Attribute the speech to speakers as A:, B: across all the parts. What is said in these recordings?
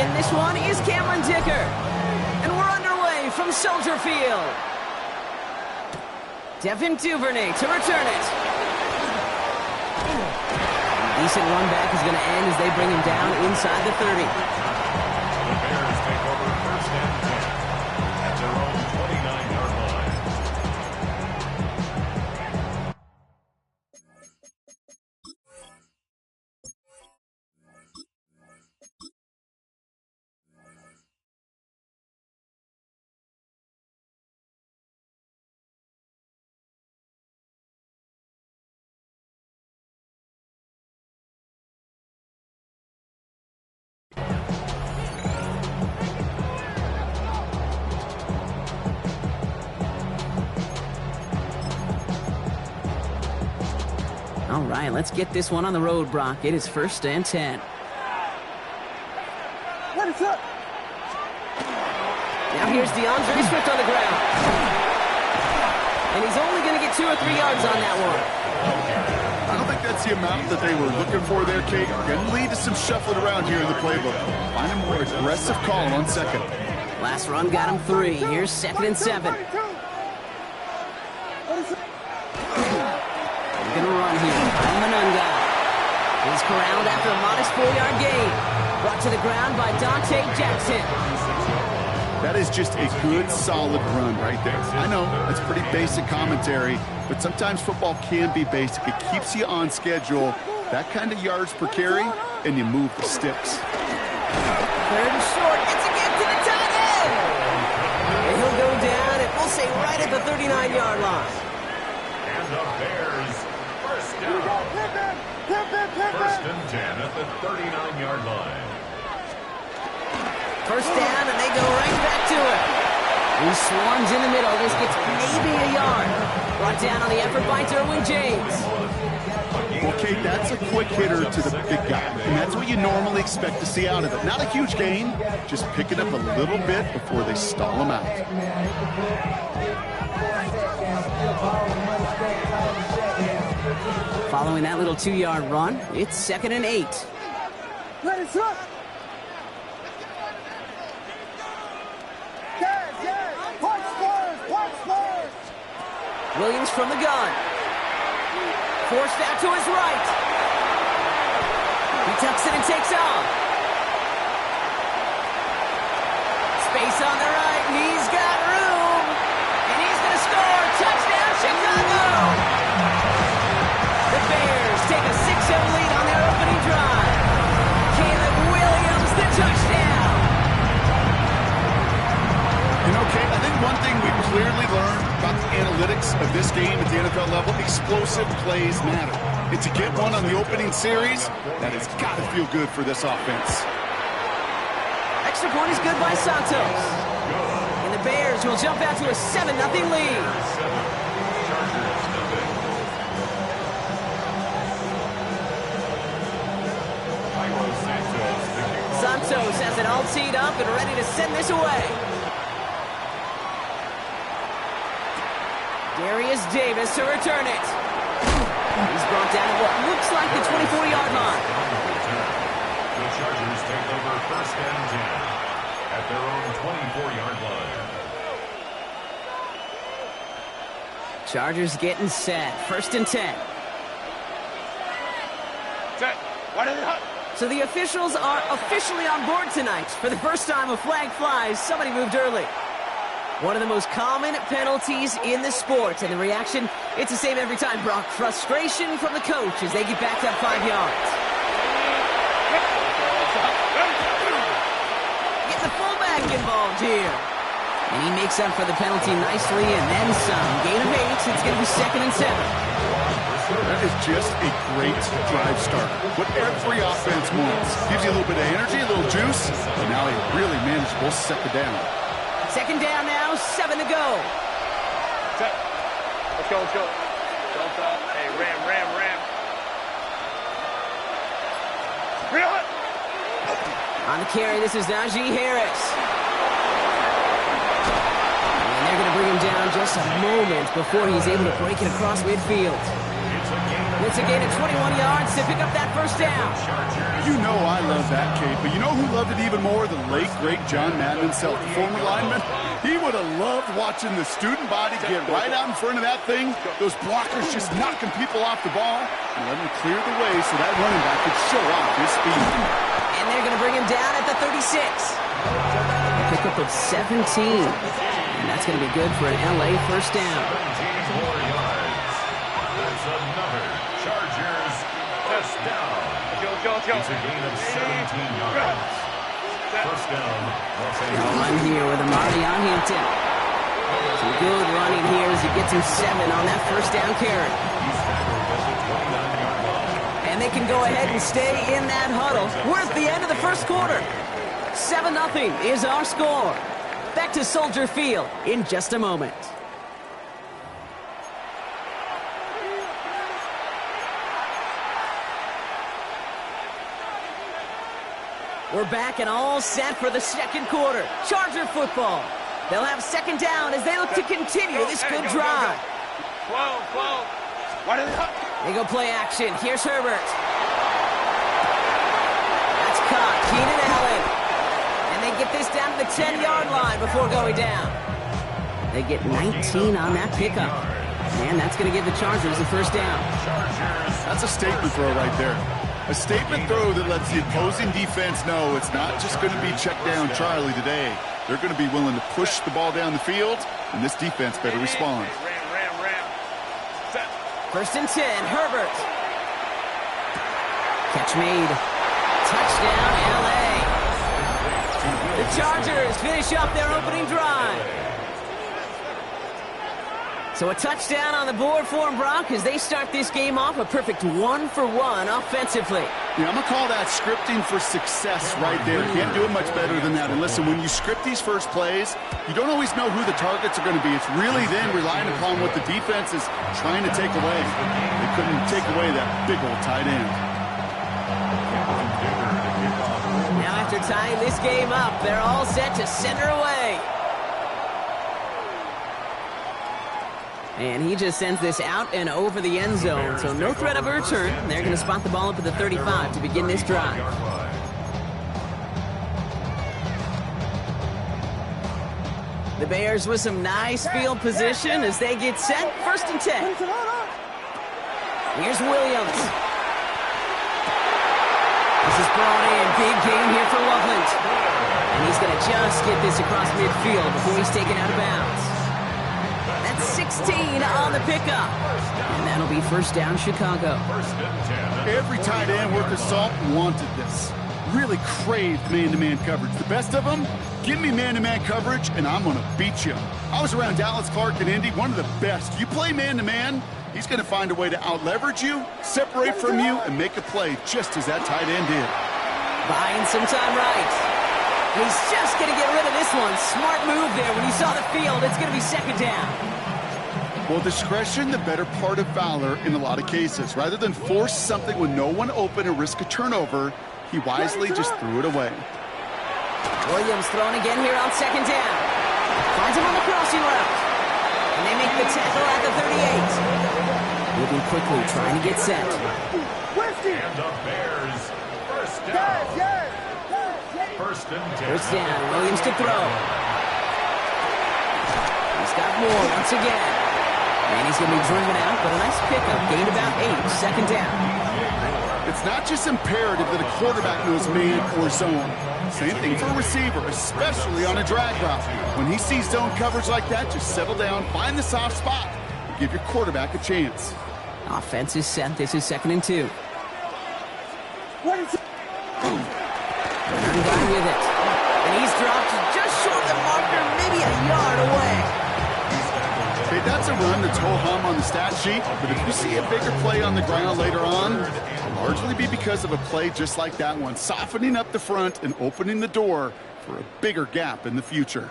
A: kicking this one is Cameron Dicker. And we're underway from Soldier Field. Devin Duvernay to return it. Decent run back is going to end as they bring him down inside the 30.
B: The Bears take over first and 10 at their own 29-yard line.
A: All right, let's get this one on the road, Brock. It is first and 10. Now here's DeAndre Swift on the ground. And he's only going to get 2 or 3 yards on that one.
C: I don't think that's the amount that they were looking for there, Kate. Going to lead to some shuffling around here in the playbook. Find a more aggressive call on second.
A: Last run got him 3. Here's second and 7. Going to run here. Manunga is corralled after a modest 4-yard gain. Brought to the ground by Dante Jackson.
C: That is just a good, solid run right there. I know, that's pretty basic commentary, but sometimes football can be basic. It keeps you on schedule. That kind of yards per carry, and you move the sticks.
A: Third and short. It's again to the tight end. And he'll go down, and we'll say right at the 39-yard line.
B: And the Bears first down. First and 10 at the 39-yard line.
A: First down, and they go right back to it. He swarms in the middle. This gets maybe a yard. Brought down on the effort by Derwin James.
C: Well, Kate, that's a quick hitter to the big guy, and that's what you normally expect to see out of it. Not a huge gain, just pick it up a little bit before they stall him out.
A: Following that little 2-yard run, it's second and 8. Williams from the gun. Forced out to his right. He tucks it and takes off. Space on the right, and he's got room. And he's going to score. Touchdown, Chicago! The Bears take a 6-0 lead on their opening drive. Caleb Williams, the touchdown.
C: You know, Kate, I think one thing we've clearly learned about the analytics of this game at the NFL level, explosive plays matter. And to get one on the opening series, that has got to feel good for this offense.
A: Extra point is good by Santos. And the Bears will jump out to a 7-0 lead. Santos has it all teed up and ready to send this away. Darius Davis to return it. He's brought down at what looks like the 24-yard line.
B: The Chargers take over first and 10 at their own 24-yard line.
A: Chargers getting set. First and 10.
D: Set. What is it?
A: So the officials are officially on board tonight. For the first time, a flag flies. Somebody moved early. One of the most common penalties in the sport. And the reaction, it's the same every time, Brock. Frustration from the coach as they get back up 5 yards. Get the fullback involved here. And he makes up for the penalty nicely and then some. Gain of 8. It's going to be second and 7.
C: That is just a great drive start. What every offense wants. Gives you a little bit of energy, a little juice, and now a really manageable second down.
A: Second down now, 7 to go.
D: Set. Let's go, let's go. Don't stop. Hey, ram. Reel it.
A: On the carry, this is Najee Harris. And they're going to bring him down just a moment before he's able to break it across midfield.
B: It's a gain of
A: It's a gain of 21 yards to pick up that first down.
C: You know I love that, Kate, but you know who loved it even more? The late, great John Madden himself, the former lineman. He would have loved watching the student body get right out in front of that thing, those blockers just knocking people off the ball, and let him clear the way so that running back could show off his speed.
A: And they're going to bring him down at the 36. A pickup of 17. And that's going to be good for an LA first down.
B: 17 more yards. That's another Chargers first down. It's a gain of 17 yards. First down, Los Angeles.
A: Run here with Amari on Hampton. Some good running here as he gets him 7 on that first down carry.
B: He's tackled at the 29-yard line.
A: And they can go ahead and stay in that huddle. We're at the end of the first quarter. 7-0 is our score. Back to Soldier Field in just a moment. We're back and all set for the second quarter. Charger football. They'll have second down as they look to continue this good drive. They go play action. Here's Herbert. That's caught. Keenan Allen. And they get this down to the 10-yard line before going down. They get 19 on that pickup. And that's going to give the Chargers the first down.
C: That's a statement throw right there. A statement throw that lets the opposing defense know it's not just going to be check down Charlie today. They're going to be willing to push the ball down the field, and this defense better respond.
A: First and 10, Herbert. Catch made. Touchdown, LA. The Chargers finish up their opening drive. So a touchdown on the board for them, Brock, as they start this game off a perfect 1-for-1 offensively.
C: Yeah, I'm going to call that scripting for success right there. Can't do it much better than that. And listen, when you script these first plays, you don't always know who the targets are going to be. It's really then relying upon what the defense is trying to take away. They couldn't take away that big old tight end.
A: Now after tying this game up, they're all set to center away. And he just sends this out and over the end zone, so no threat of a return. They're going to spot the ball up at the 35 to begin this drive. The Bears with some nice field position as they get set. First and 10. Here's Williams. This is brought in. Big game here for Loveland. And he's going to just get this across midfield before he's taken out of bounds. That's 16 on the pickup. And that'll be first down, Chicago.
C: Every tight end worth of salt wanted this. Really craved man-to-man coverage. The best of them, give me man-to-man coverage, and I'm going to beat you. I was around Dallas Clark and Indy, one of the best. You play man-to-man, he's going to find a way to out-leverage you, separate from you, and make a play just as that tight end did.
A: Buying some time right. He's just going to get rid of this one. Smart move there. When he saw the field, it's going to be second down.
C: Well, discretion, the better part of valor in a lot of cases. Rather than force something with no one open and risk a turnover, he wisely just threw it away.
A: Williams throwing again here on second down. Finds him on the crossing route. And they make the tackle at the 38. Moving quickly, trying to get set.
B: And the Bears, first down. First and 10.
A: First down, Williams to throw. He's got more once again. And he's going to be driven out, but a nice pickup. Gain about 8, second down.
C: It's not just imperative that a quarterback knows man or zone. Same thing for a receiver, especially on a drag route. When he sees zone coverage like that, just settle down, find the soft spot, and give your quarterback a chance.
A: Offense is set. This is second and 2. Another guy with it. And he's dropped just short of the marker, maybe a yard away.
C: Okay, that's a run that's ho-hum on the stat sheet, but if you see a bigger play on the ground later on, it'll largely be because of a play just like that one, softening up the front and opening the door for a bigger gap in the future.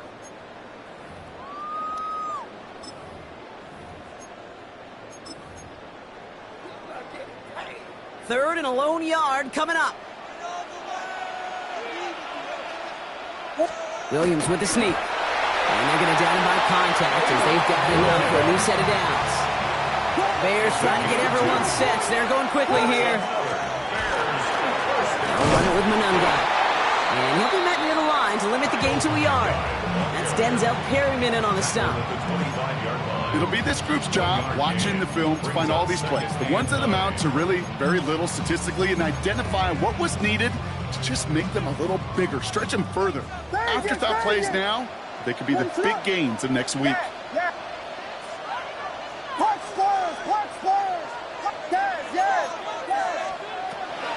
A: Third and a lone yard coming up. Williams with the sneak. And they're going to down him by contact as they've got enough for a new set of downs. Bears trying to get everyone set. They're going quickly here. They'll run it with Monunga. And he'll be met near the line to limit the gain to a yard. That's Denzel Perryman in on the stop.
C: It'll be this group's job watching the film to find all these plays. The ones that amount to really very little statistically and identify what was needed to just make them a little bigger, stretch them further. Afterthought plays now, they could be the big gains of next week.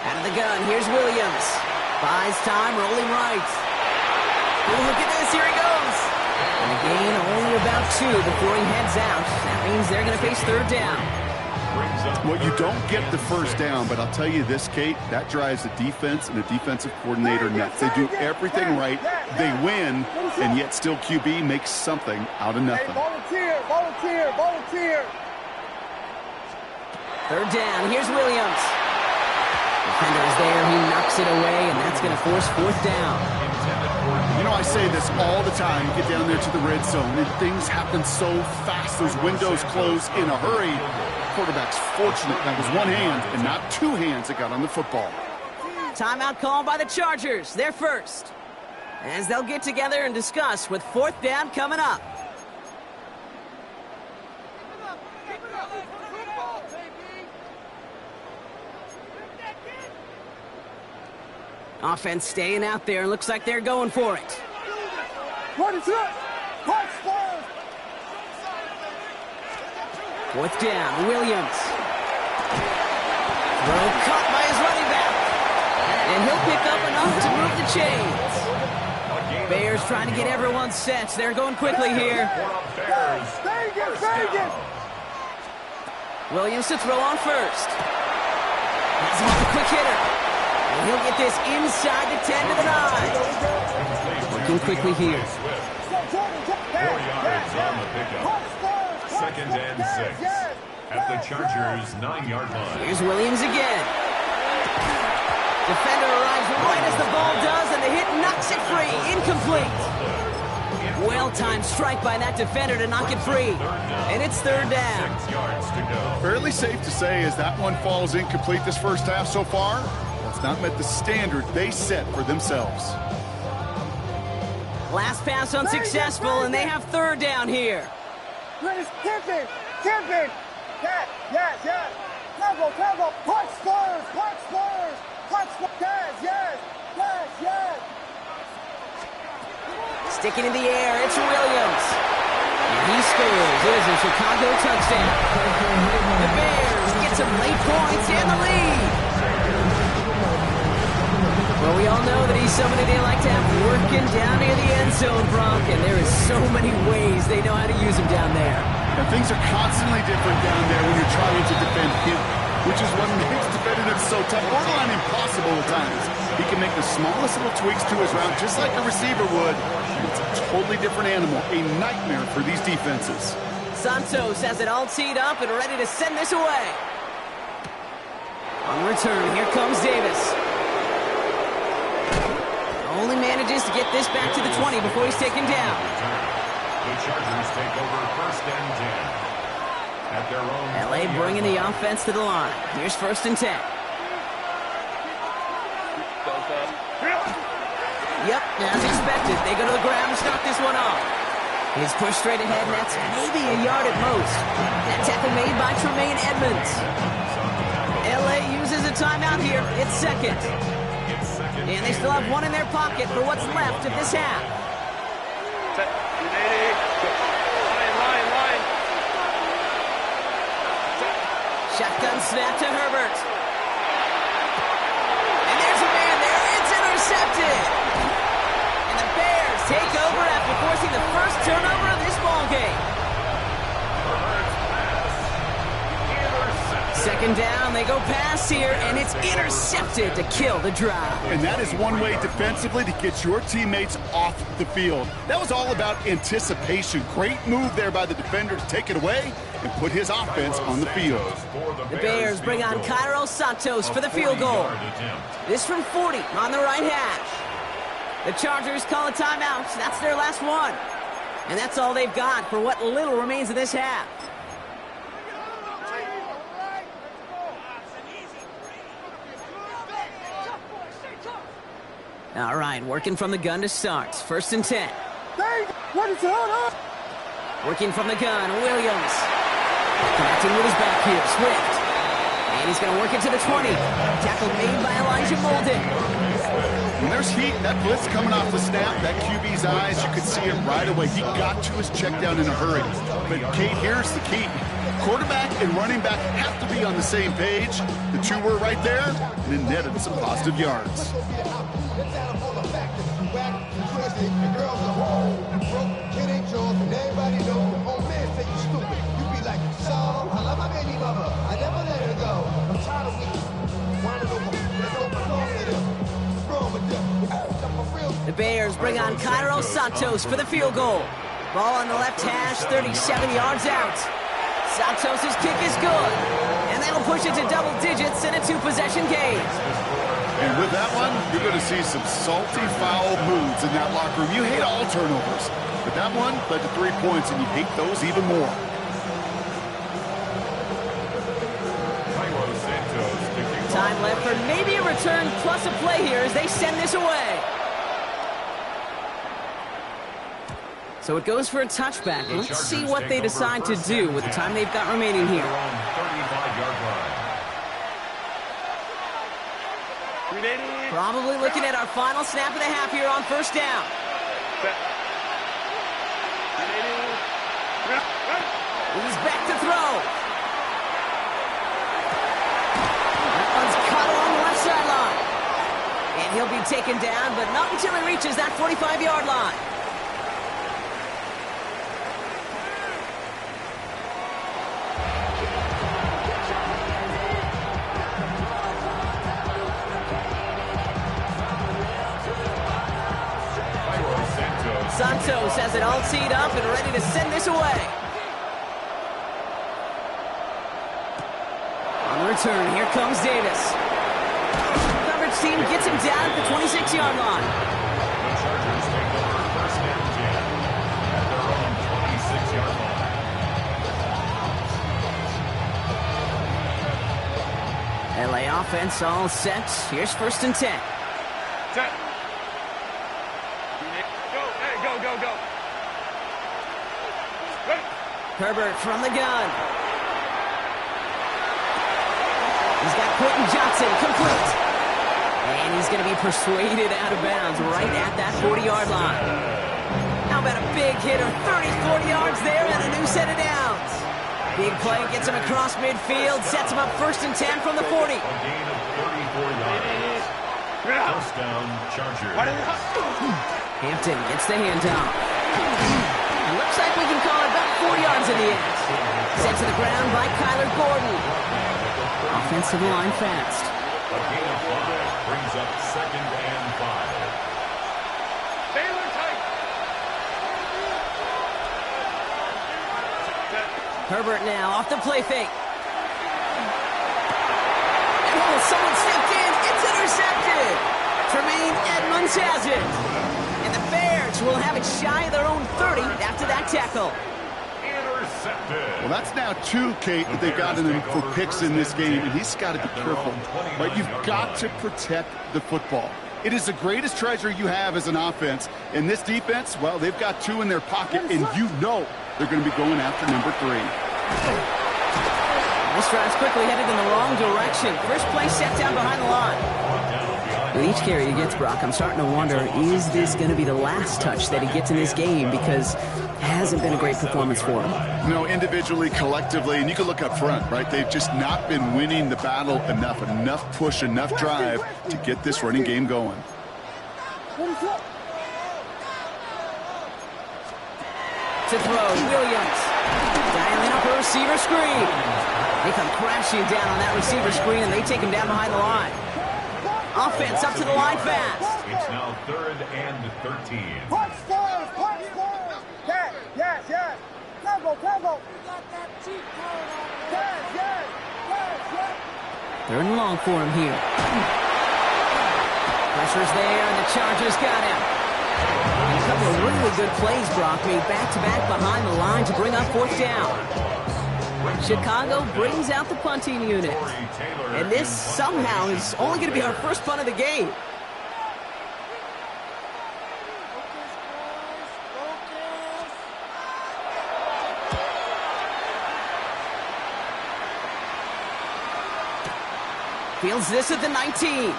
A: Out of the gun, here's Williams. Buys time, rolling right. Oh, look at this, here he goes. And a gain only about 2 before he heads out. That means they're going to face third down.
C: Well, you don't get the first down, but I'll tell you this, Kate, that drives the defense and the defensive coordinator nuts. They do everything right, they win, and yet still QB makes something out of nothing.
E: Volunteer.
A: Third down, here's Williams. Defender is there, he knocks it away, and that's going to force fourth down.
C: You know, I say this all the time. You get down there to the red zone, and things happen so fast. Those windows close in a hurry. Quarterback's fortunate that was one hand and not 2 hands that got on the football.
A: Timeout called by the Chargers. They're first. As they'll get together and discuss with fourth down coming up. Offense staying out there. Looks like they're going for it. Fourth down, Williams. Throw caught by his running back. And he'll pick up enough to move the chains. Bears trying to get everyone set. They're going quickly here. Williams to throw on first. He's on the quick hitter. And he'll get this inside the 10 to the 9. Working quickly here.
B: 4 yards on the pickup. 2nd and 6. At the Chargers' 9-yard line.
A: Here's Williams again. Defender arrives right as the ball does, and the hit knocks it free. Incomplete. Well-timed strike by that defender to knock it free. And it's third down.
B: 6 yards to go.
C: Fairly safe to say as that one falls incomplete this first half so far, it's not met the standard they set for themselves.
A: Last pass unsuccessful, and they have third down here.
E: Tipping. Yes. Tackle. Punch Spurs. Yes.
A: Sticking in the air, it's Williams. And he scores. It is a Chicago touchdown. The Bears get some late points and the lead. Well, we all know that he's somebody they like to have working down near the end zone, Bronk, and there is so many ways they know how to use him down there.
C: And things are constantly different down there when you're trying to defend him, which is what makes defending him so tough, borderline impossible at times. He can make the smallest little tweaks to his route, just like a receiver would. It's a totally different animal, a nightmare for these defenses.
A: Santos has it all teed up and ready to send this away. On return, here comes Davis. Only manages to get this back to the 20 before he's taken down.
B: The Chargers take over 1st and 10. At their own
A: LA bringing the offense to the line. Here's 1st and 10. Yep, as expected. They go to the ground and start this one off. He's pushed straight ahead, and that's maybe a yard at most. That tackle made by Tremaine Edmonds. LA uses a timeout here. It's second. And they still have one in their pocket for what's left of this half. Shotgun snap to Herbert. And there's a man there. It's intercepted. And the Bears take over after forcing the first turnover of this ballgame. Second down, they go pass here, and it's intercepted to kill the drive.
C: And that is one way defensively to get your teammates off the field. That was all about anticipation. Great move there by the defender to take it away and put his offense on the field.
A: The Bears bring on Cairo Santos for the field goal. This from 40 on the right hash. The Chargers call a timeout. That's their last one. And that's all they've got for what little remains of this half. All right, working from the gun to start. 1st and 10. Working from the gun, Williams. Connecting with his back here, Swift. And he's going to work it to the 20. Tackle made by Elijah Molden.
C: When there's heat, that blitz coming off the snap, that QB's eyes, you could see it right away. He got to his check down in a hurry. But, Kate, here's the key. Quarterback and running back have to be on the same page. The two were right there, and it netted some positive yards.
A: The Bears bring on Cairo Santos for the field goal. Ball on the left hash, 37 yards out. Santos' kick is good, and that'll push it to double digits in a 2-possession game.
C: And with that one, you're going to see some salty, foul moods in that locker room. You hate all turnovers, but that one led to 3 points, and you hate those even more.
A: Time left for maybe a return plus a play here as they send this away. So it goes for a touchback. Let's see what they decide to do with the time they've got remaining here. Probably looking at our final snap of the half here on 1st down. He's back to throw. That one's caught along the left sideline. And he'll be taken down, but not until he reaches that 45-yard line. Santos has it all teed up and ready to send this away. On the return, here comes Davis. Coverage team gets him down at the 26-yard line.
B: The Chargers take over 1st and 10 at their own 26-yard line.
A: LA offense all set. Here's 1st and 10.
D: Set. Go.
A: Herbert from the gun. He's got Quentin Johnson complete. And he's going to be persuaded out of bounds right at that 40-yard line. How about a big hitter, 30, 40 yards there and a new set of downs. Big play gets him across midfield, sets him up 1st and 10 from the 40.
B: A gain of 34 yards. 1st down, Chargers.
A: Hampton gets the handoff. It looks like we can call it about 4 yards in the end. Sent to the ground by Kyler Gordon. Offensive line fast.
B: A gain of 5 brings up 2nd and 5.
D: Baylor tight.
A: Herbert now off the play fake. Oh, someone stepped in. It's intercepted. Tremaine Edmonds has it. And the Bears will have it shy of their own 30 after that tackle.
B: Intercepted.
C: Well, that's now 2, Kate, that they've got in him for picks in this game, and he's got to be careful. Right? You've got to protect the football. It is the greatest treasure you have as an offense. And this defense, well, they've got 2 in their pocket, and you know they're going to be going after number 3.
A: This drive's quickly headed in the wrong direction. First play set down behind the line. With each carry he gets, Brock, I'm starting to wonder, is this going to be the last touch that he gets in this game? Because it hasn't been a great performance for him.
C: No, individually, collectively, and you can look up front, right? They've just not been winning the battle enough. Enough push, enough drive to get this running game going.
A: To throw, Williams. Dialing up a receiver screen. They come crashing down on that receiver screen, and they take him down behind the line. Offense up to the line fast.
B: It's now 3rd and 13.
E: Punch stars! Yes. Tempo. Yes.
A: 3rd and long for him here. Pressure's there, and the Chargers got him. And a couple of really good plays, Brock, made back-to-back behind the line to bring up 4th down. Chicago brings out the punting unit. And this somehow is only going to be our first punt of the game. Fields this at the 19.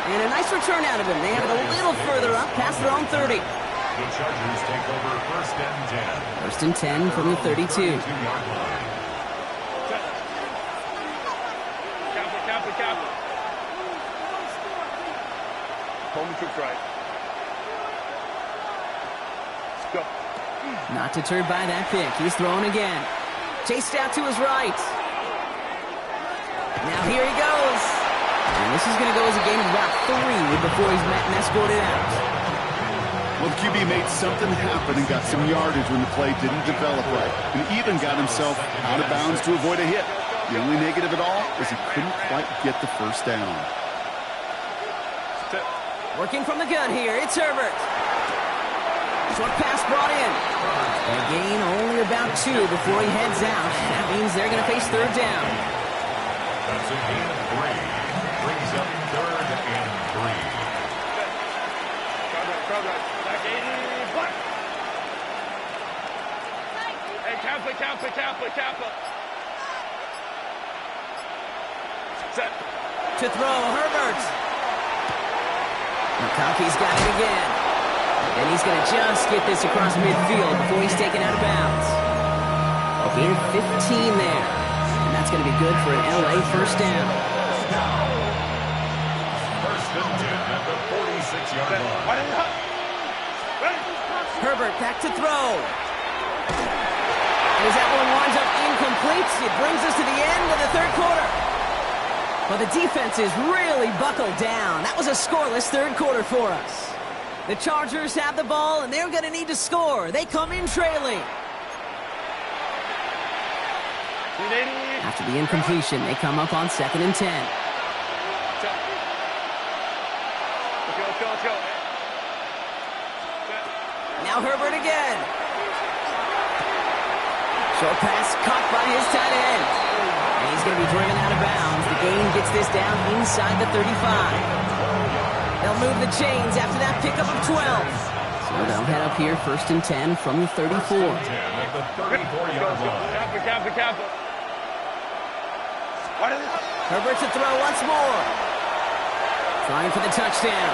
A: And a nice return out of him. They have it a little further up, past their own 30.
B: The Chargers take over 1st and 10.
A: 1st and 10 from the 32.
B: 32-yard line.
D: Cap it. Home troops right. Let's go.
A: Not deterred by that pick. He's throwing again. Chased out to his right. Now here he goes. And this is going to go as a game of about 3 before he's met and escorted out.
C: Well, the QB made something happen and got some yardage when the play didn't develop right, and even got himself out of bounds to avoid a hit. The only negative at all is he couldn't quite get the first down.
A: Working from the gun here, it's Herbert. Short pass brought in. A gain only about 2 before he heads out. That means they're going to face 3rd down.
B: That's a gain of 3. Brings up 3rd and 3.
D: Back 80. Black. Hey, Kappa. Set.
A: To throw, Herbert. McConkey's got it again. And he's going to just get this across midfield before he's taken out of bounds. A gain of 15 there. And that's going to be good for an LA first down.
B: 1st and 10 at the 46-yard line.
A: Herbert back to throw. And as that one winds up incomplete, it brings us to the end of the 3rd quarter. Well, the defense is really buckled down. That was a scoreless 3rd quarter for us. The Chargers have the ball, and they're going to need to score. They come in trailing. After the incompletion, they come up on 2nd and 10.
D: Let's go.
A: Now Herbert again. Short pass caught by his tight end. And he's going to be driven out of bounds. The gain gets this down inside the 35. They'll move the chains after that pickup of 12. So they'll head up here 1st and 10 from the 34.
B: 10 at the 34-yard line.
D: Kappa.
A: Herbert to throw once more. Trying for the touchdown.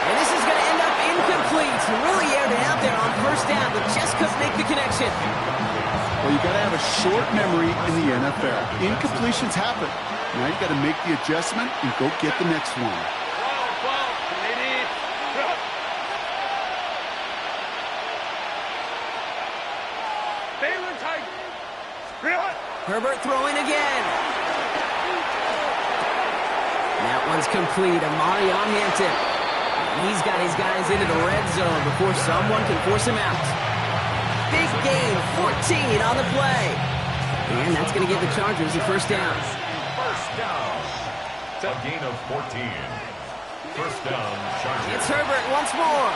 A: And this is going to end up incomplete. He really aired it out there on 1st down, but just couldn't make the connection.
C: Well, you got to have a short memory in the NFL. Incompletions happen. Now you got to make the adjustment and go get the next one.
A: Herbert throwing again. That one's complete. Amari on Hampton. He's got his guys into the red zone before someone can force him out. Big gain, 14 on the play. And that's going to give the Chargers a 1st down.
B: 1st down. A gain of 14. 1st down, Chargers.
A: It's Herbert once more.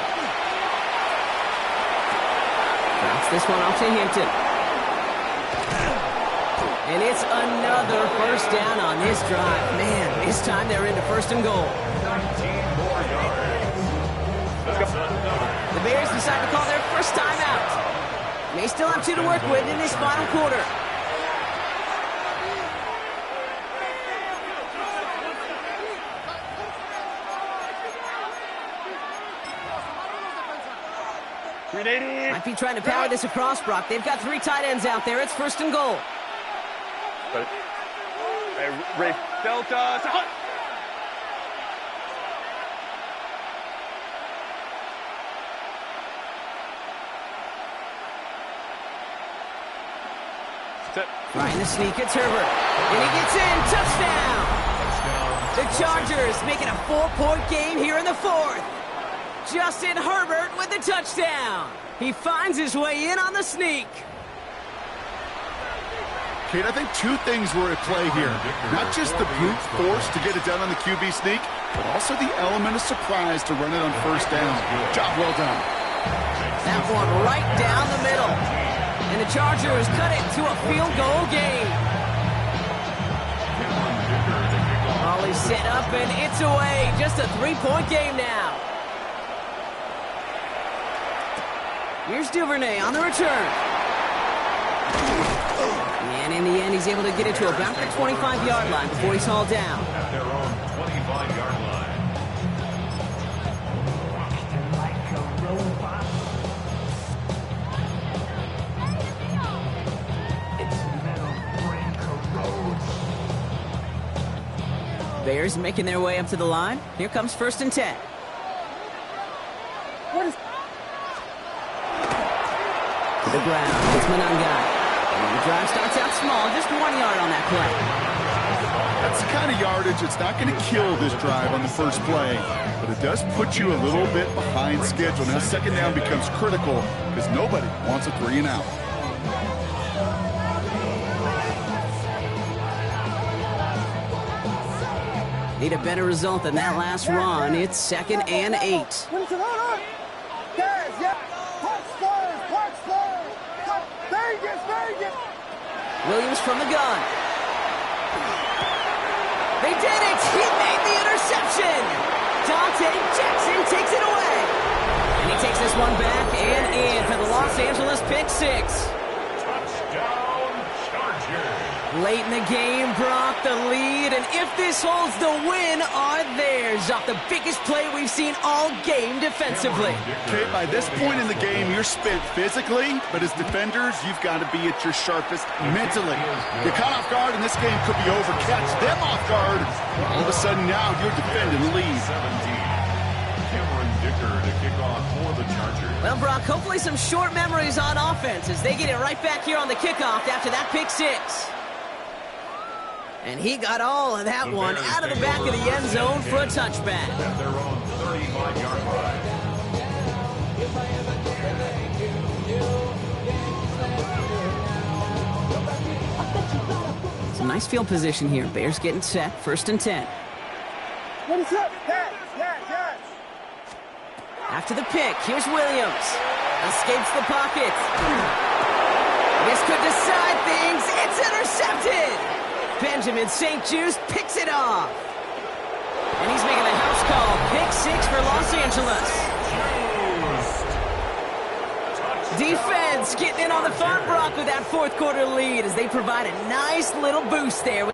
A: Drops this one off to Hampton. And it's another 1st down on this drive. Man, this time they're into 1st and goal.
B: 19 more yards. That's another.
A: The Bears decide to call their 1st timeout. They still have 2 to work with in this final quarter. Might be trying to power this across, Brock. They've got 3 tight ends out there. It's 1st and goal.
D: Hey, Ray Delta.
A: Trying to sneak, it's Herbert. And he gets in, touchdown! The Chargers making a 4-point game here in the 4th. Justin Herbert with the touchdown. He finds his way in on the sneak.
C: Kate, I think 2 things were at play here. Not just the brute force to get it done on the QB sneak, but also the element of surprise to run it on 1st down. Job well done.
A: That one right down the middle. And the Chargers cut it to a field goal game. Ball is set up and it's away. Just a 3-point game now. Here's Duvernay on the return. And in the end, he's able to get it to about the 25-yard line before he's hauled down.
B: At their own 25-yard line.
A: Bears making their way up to the line. Here comes 1st and 10.
E: What is...
A: To the ground. It's Manangai. And the drive starts out small. Just 1 yard on that play.
C: That's the kind of yardage that's not going to kill this drive on the first play, but it does put you a little bit behind schedule. Now 2nd down becomes critical because nobody wants a 3 and out.
A: Need a better result than that last run. It's 2nd and 8.
E: What is it on? Yes, yes. Punch first. Vegas.
A: Williams from the gun. They did it! He made the interception! Dante Jackson takes it away. And he takes this one back and in for the Los Angeles pick 6.
B: Touchdown, Chargers.
A: Late in the game, Brock, the lead, and if this holds, the win are theirs off the biggest play we've seen all game defensively.
C: Okay, by this point in the game, you're spent physically, but as defenders, you've got to be at your sharpest mentally. You're caught off guard, and this game could be over. Catch them off guard. All of a sudden, now you're defending the lead.
B: 17. Cameron Dicker to kick off for the Chargers.
A: Well, Brock, hopefully some short memories on offense as they get it right back here on the kickoff after that pick 6. And he got all of that one out of the back of the end zone for a touchback.
B: At their own 35-yard line.
A: Some nice field position here. Bears getting set. 1st and 10.
E: What is it? Yes.
A: After the pick, here's Williams. Escapes the pocket. This could decide things. It's intercepted. Benjamin St. Juste picks it off. And he's making the house call. Pick 6 for Los Angeles. Defense getting in on the fun, Brock, with that 4th quarter lead as they provide a nice little boost there.